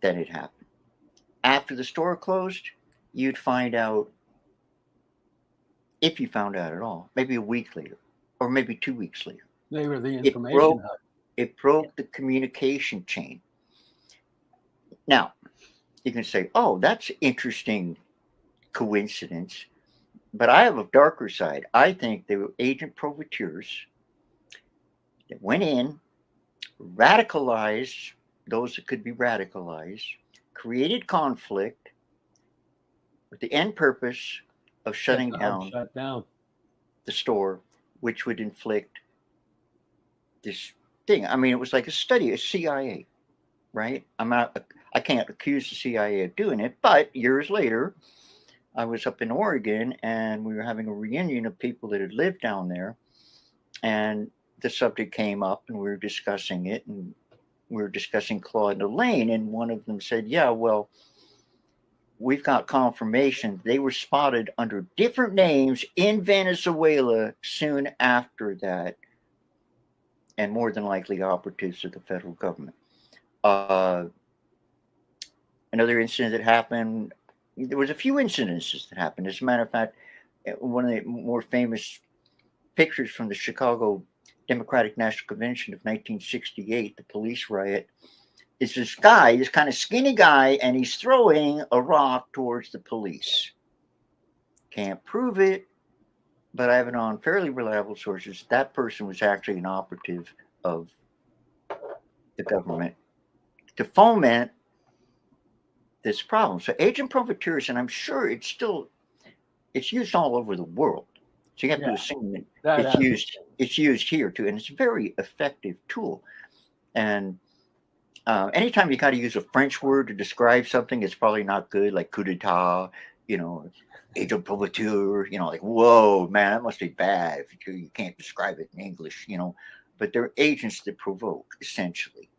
that it happened. After the store closed, you'd find out, if you found out at all, maybe a week later or maybe 2 weeks later. They were the information hub. It broke the communication chain. Now, you can say, oh, that's interesting coincidence. But I have a darker side. I think they were agent provocateurs that went in, radicalized those that could be radicalized, created conflict with the end purpose of shutting down the store, which would inflict this thing. I mean, it was like a study, a CIA, right? I can't accuse the CIA of doing it, but years later, I was up in Oregon, and we were having a reunion of people that had lived down there, and the subject came up, and we were discussing it, and we were discussing Claude and Elaine, and one of them said, yeah, well, we've got confirmation they were spotted under different names in Venezuela soon after that, and more than likely operatives of the federal government. Another incident that happened, there was a few incidences that happened. As a matter of fact, one of the more famous pictures from the Chicago Democratic National Convention of 1968, the police riot, is this guy, this kind of skinny guy, and he's throwing a rock towards the police. Can't prove it, but I have it on fairly reliable sources. That person was actually an operative of the government to foment this problem. So agent provocateurs, and I'm sure it's used all over the world. So you have to assume that it's used here too, and it's a very effective tool. And anytime you got to use a French word to describe something, it's probably not good, like coup d'etat, agent provocateur, like, whoa, man, that must be bad if you can't describe it in English, but they're agents that provoke, essentially.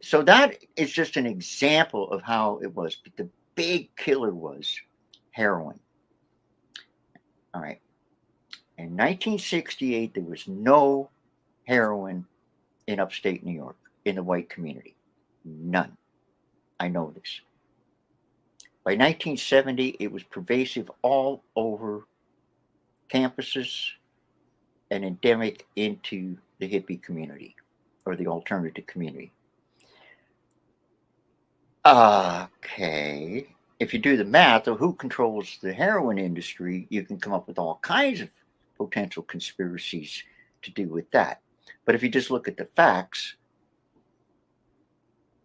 So that is just an example of how it was. But the big killer was heroin. All right. In 1968, there was no heroin in upstate New York in the white community. None. I know this. By 1970, it was pervasive all over campuses and endemic into the hippie community or the alternative community. Okay. If you do the math of who controls the heroin industry, you can come up with all kinds of potential conspiracies to do with that. But if you just look at the facts,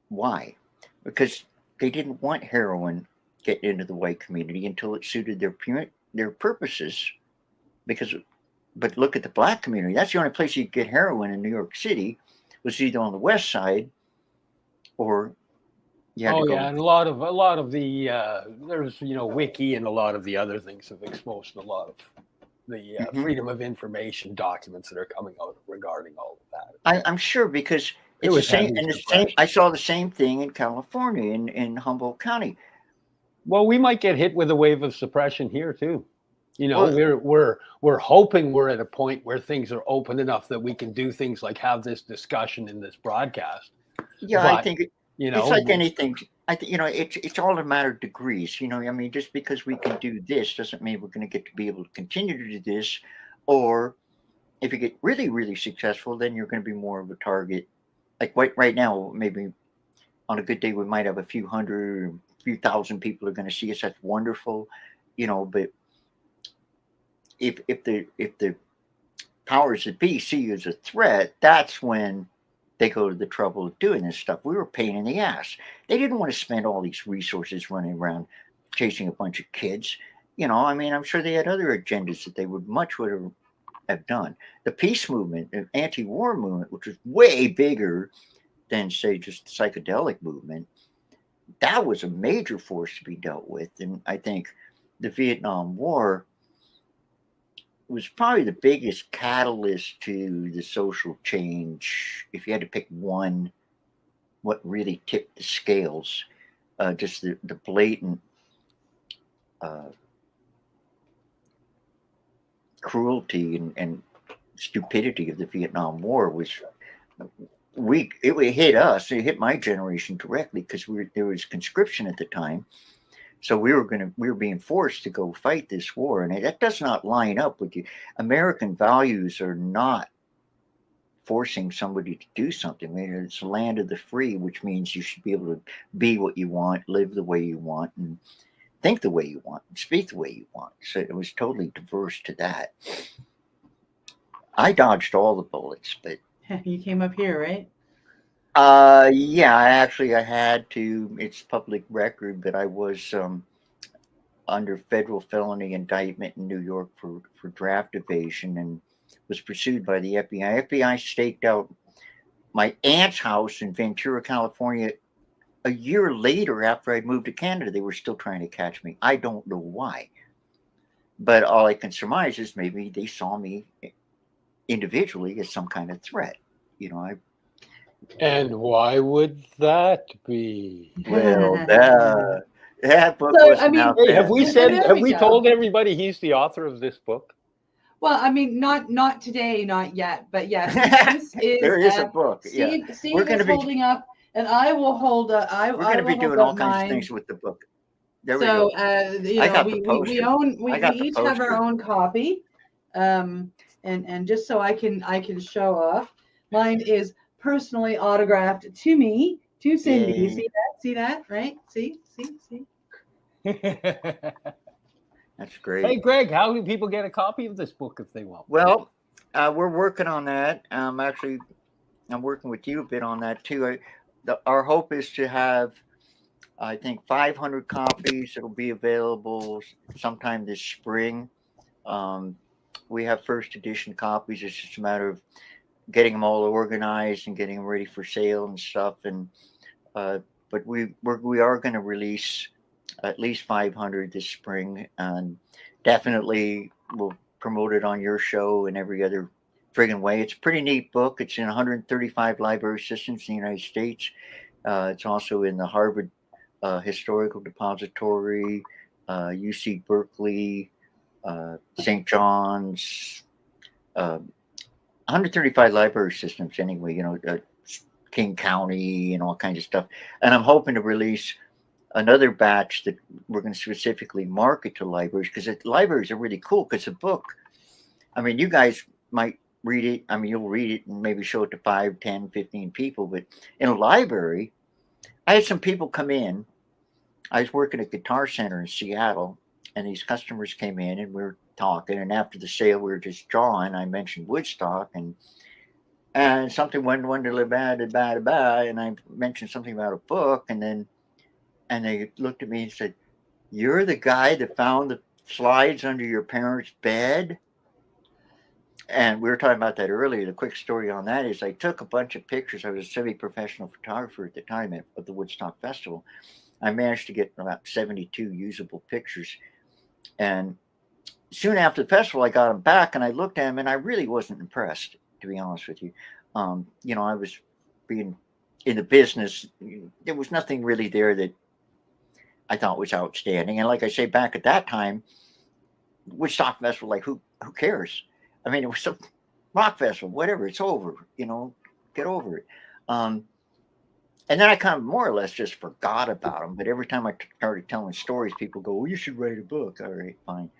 why? Because they didn't want heroin getting into the white community until it suited their purposes. But look at the black community. That's the only place you could get heroin in New York City, was either on the west side or and a lot of the there's Wiki and a lot of the other things have exposed a lot of the freedom of information documents that are coming out regarding all of that. I'm sure, because it's the same. And the same. I saw the same thing in California, in Humboldt County. Well, we might get hit with a wave of suppression here too. We're hoping we're at a point where things are open enough that we can do things like have this discussion in this broadcast. Yeah, but, I think it's like anything. I think it's all a matter of degrees. Just because we can do this doesn't mean we're going to get to be able to continue to do this. Or if you get really, really successful, then you're going to be more of a target. Like right now, maybe on a good day, we might have a few hundred, a few thousand people are going to see us. That's wonderful, But if the powers that be see you as a threat, that's when they go to the trouble of doing this stuff. We were a pain in the ass. They didn't want to spend all these resources running around chasing a bunch of kids. I'm sure they had other agendas that they would much rather have done. The peace movement, the anti-war movement, which was way bigger than, say, just the psychedelic movement, that was a major force to be dealt with. And I think the Vietnam War was probably the biggest catalyst to the social change. If you had to pick one, what really tipped the scales, just the blatant cruelty and stupidity of the Vietnam War was it hit us. It hit my generation directly because there was conscription at the time. So we were being forced to go fight this war, and that does not line up with you. American values are not forcing somebody to do something. It's the land of the free, which means you should be able to be what you want, live the way you want, and think the way you want, and speak the way you want. So it was totally diverse to that. I dodged all the bullets, but you came up here, right? Yeah, I had to. It's public record, but I was under federal felony indictment in New York for draft evasion and was pursued by the FBI. FBI staked out my aunt's house in Ventura, California. A year later, after I'd moved to Canada, they were still trying to catch me. I don't know why, but all I can surmise is maybe they saw me individually as some kind of threat. And why would that be? Well, that book was out there. Have we told everybody he's the author of this book? Well, not today, not yet, but yes, this is. There is a book. Steve is holding up, and I will hold. We're going to be doing all kinds of things with the book. There we go. We each have our own copy. and just so I can show off, mine is personally autographed to me, to Cindy. Yay. See that? See that? Right? See? That's great. Hey, Greg, how do people get a copy of this book if they want? Well, we're working on that. Actually, I'm working with you a bit on that too. Our hope is to have, I think, 500 copies. It'll be available sometime this spring. We have first edition copies. It's just a matter of getting them all organized and getting them ready for sale and stuff. And but we are going to release at least 500 this spring, and definitely we'll promote it on your show and every other friggin' way. It's a pretty neat book. It's in 135 library systems in the United States. It's also in the Harvard Historical Depository, UC Berkeley, St. John's, 135 library systems anyway, King County and all kinds of stuff. And I'm hoping to release another batch that we're going to specifically market to libraries, because libraries are really cool, because a book, I mean, you guys might read it. I mean, you'll read it and maybe show it to 5, 10, 15 people. But in a library, I had some people come in. I was working at Guitar Center in Seattle, and these customers came in and we were talking. And after the sale, we were just drawing. I mentioned Woodstock, and something went bad, and I mentioned something about a book, and they looked at me and said, "You're the guy that found the slides under your parents' bed?" And we were talking about that earlier. The quick story on that is I took a bunch of pictures. I was a semi-professional photographer at the time of the Woodstock Festival. I managed to get about 72 usable pictures. And soon after the festival, I got them back and I looked at them and I really wasn't impressed, to be honest with you. I was being in the business. There was nothing really there that I thought was outstanding. And like I say, back at that time, Woodstock Festival, like who cares? I mean, it was some rock festival, whatever. It's over, get over it. And then I kind of more or less just forgot about them. But every time I started telling stories, people go, "Well, you should write a book." All right, fine.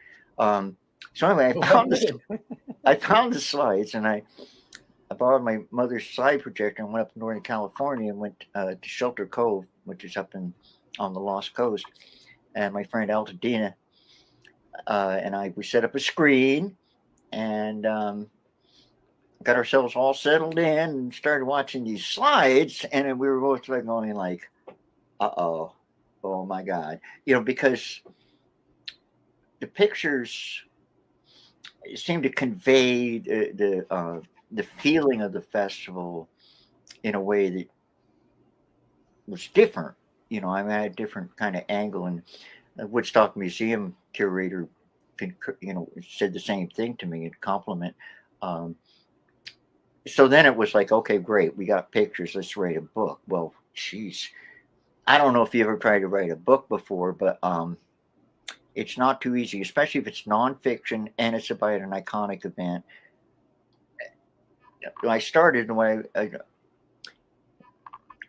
So anyway, I found the slides, and I borrowed my mother's slide projector and went up to Northern California and went to Shelter Cove, which is up on the Lost Coast. And my friend Altadena and we set up a screen and got ourselves all settled in and started watching these slides. And we were both like going like, oh my God, because the pictures seemed to convey the feeling of the festival in a way that was different. I had a different kind of angle, and the Woodstock Museum curator, said the same thing to me, a compliment. So then it was like, okay, great, we got pictures, let's write a book. Well, geez, I don't know if you ever tried to write a book before, but it's not too easy, especially if it's nonfiction and it's about an iconic event. I started when I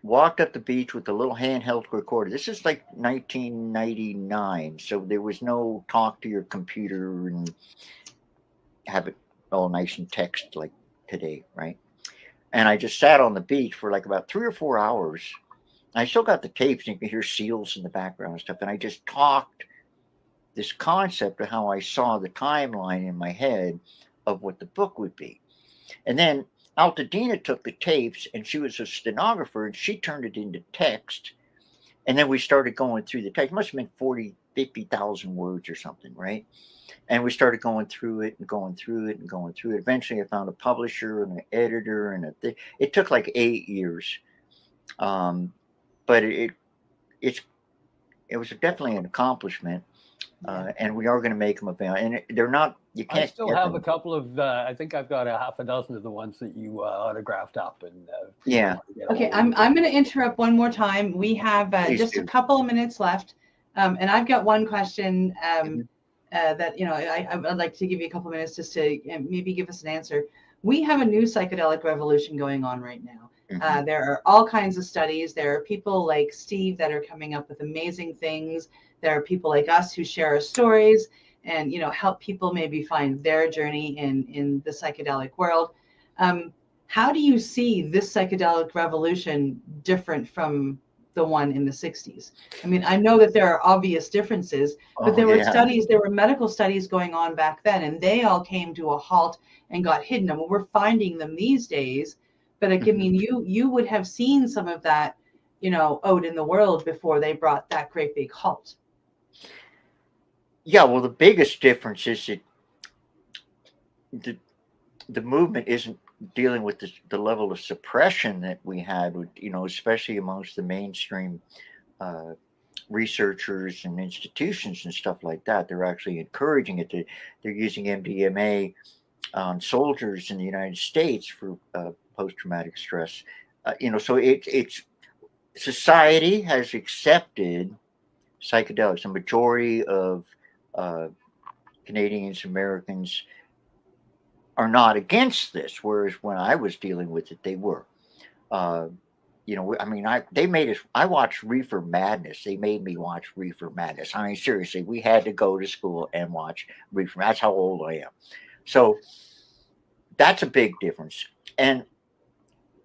walked up the beach with a little handheld recorder. This is like 1999, so there was no talk to your computer and have it all nice and text like today, right? And I just sat on the beach for like about 3 or 4 hours. I still got the tapes, and you can hear seals in the background and stuff. And I just talked this concept of how I saw the timeline in my head of what the book would be. And then Altadena took the tapes, and she was a stenographer, and she turned it into text. And then we started going through the text. It must have been 40, 50,000 words or something, right? And we started going through it and going through it and going through it. Eventually, I found a publisher and an editor, and it took like 8 years. But it was definitely an accomplishment. And we are going to make them available. And they're not, you can't. I still have a couple of, I think I've got a half a dozen of the ones that you autographed up. And yeah. Okay, I'm going to interrupt one more time. We have just a couple of minutes left. And I've got one question that, I would like to give you a couple of minutes just to maybe give us an answer. We have a new psychedelic revolution going on right now. Mm-hmm. There are all kinds of studies. There are people like Steve that are coming up with amazing things. There are people like us who share our stories. and help people maybe find their journey in the psychedelic world. How do you see this psychedelic revolution different from the one in the 60s? I mean, I know that there are obvious differences, but there were medical studies going on back then, and they all came to a halt and got hidden. And we're finding them these days. But I mean, you would have seen some of that, out in the world before they brought that great big halt. Yeah, well, the biggest difference is that the movement isn't dealing with the level of suppression that we had, with, especially amongst the mainstream researchers and institutions and stuff like that. They're actually encouraging it. They're using MDMA on soldiers in the United States for post-traumatic stress. So it's society has accepted psychedelics. A majority of Canadians, Americans are not against this, whereas when I was dealing with it, they were. I watched Reefer Madness. They made me watch Reefer Madness. I mean, seriously, we had to go to school and watch Reefer. That's how old I am. So that's a big difference. And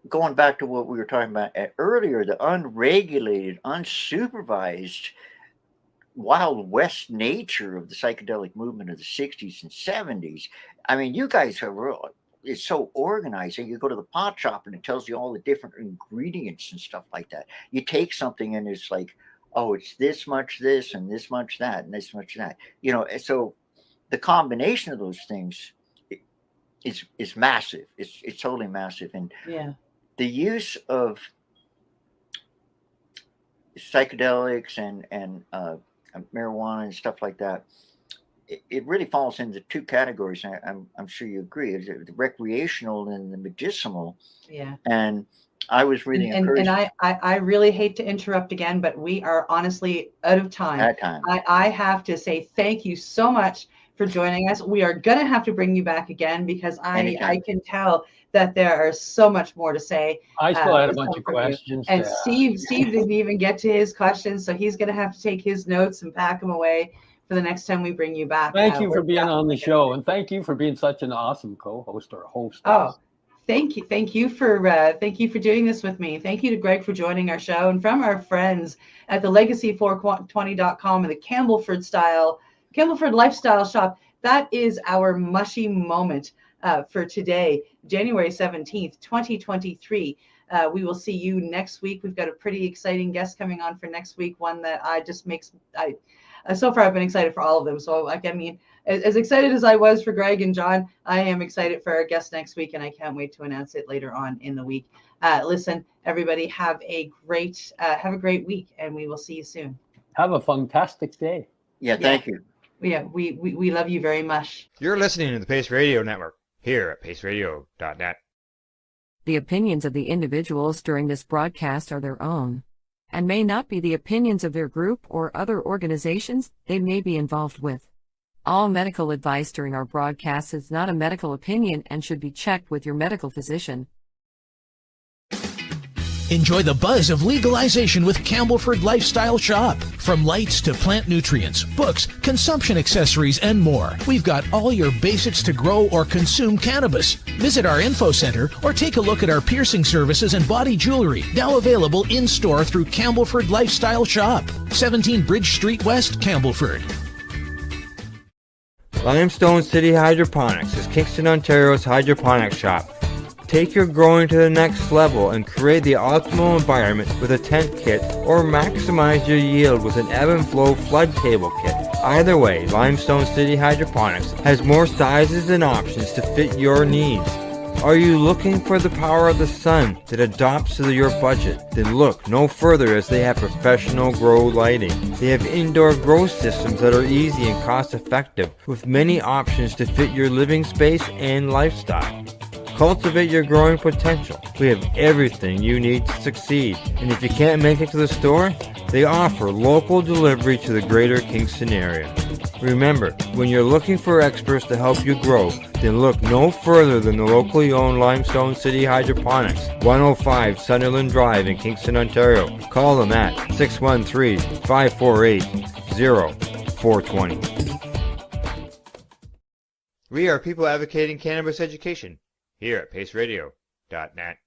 going back to what we were talking about earlier, the unregulated, unsupervised, Wild West nature of the psychedelic movement of the 60s and 70s. I mean, you guys it's so organized. You go to the pot shop and it tells you all the different ingredients and stuff like that. You take something and it's like, oh, it's this much this and this much that and this much that. So the combination of those things is massive. It's totally massive. And the use of psychedelics and marijuana and stuff like that, it really falls into two categories. I'm sure you agree. It's the recreational and the medicinal. Yeah. And I was really encouraged. And I really hate to interrupt again, but we are honestly out of time. I have to say thank you so much for joining us. We are going to have to bring you back again because I can tell that there are so much more to say. I still had a bunch of questions. And Steve didn't even get to his questions, so he's going to have to take his notes and pack them away for the next time we bring you back. Thank you for being on the show, and thank you for being such an awesome co-host or host. Oh, thank you for doing this with me. Thank you to Greg for joining our show, and from our friends at the Legacy420.com and the Campbellford Lifestyle Shop. That is our Mushie Moment for today, January 17th, 2023. We will see you next week. We've got a pretty exciting guest coming on for next week, one that so far I've been excited for all of them. So as excited as I was for Greg and John, I am excited for our guest next week, and I can't wait to announce it later on in the week. Listen, everybody, have a great week, and we will see you soon. Have a fantastic day. Yeah, thank you. Yeah, we love you very much. You're listening to the Pace Radio Network here at paceradio.net. The opinions of the individuals during this broadcast are their own, and may not be the opinions of their group or other organizations they may be involved with. All medical advice during our broadcast is not a medical opinion and should be checked with your medical physician. Enjoy the buzz of legalization with Campbellford Lifestyle Shop. From lights to plant nutrients, books, consumption accessories, and more, we've got all your basics to grow or consume cannabis. Visit our info center or take a look at our piercing services and body jewelry, now available in-store through Campbellford Lifestyle Shop, 17 Bridge Street West, Campbellford. Limestone City Hydroponics is Kingston, Ontario's hydroponics shop. Take your growing to the next level and create the optimal environment with a tent kit, or maximize your yield with an ebb and flow flood table kit. Either way, Limestone City Hydroponics has more sizes and options to fit your needs. Are you looking for the power of the sun that adapts to your budget? Then look no further, as they have professional grow lighting. They have indoor grow systems that are easy and cost effective, with many options to fit your living space and lifestyle. Cultivate your growing potential. We have everything you need to succeed. And if you can't make it to the store, they offer local delivery to the greater Kingston area. Remember, when you're looking for experts to help you grow, then look no further than the locally owned Limestone City Hydroponics, 105 Sunderland Drive in Kingston, Ontario. Call them at 613-548-0420. We are people advocating cannabis education here at paceradio.net.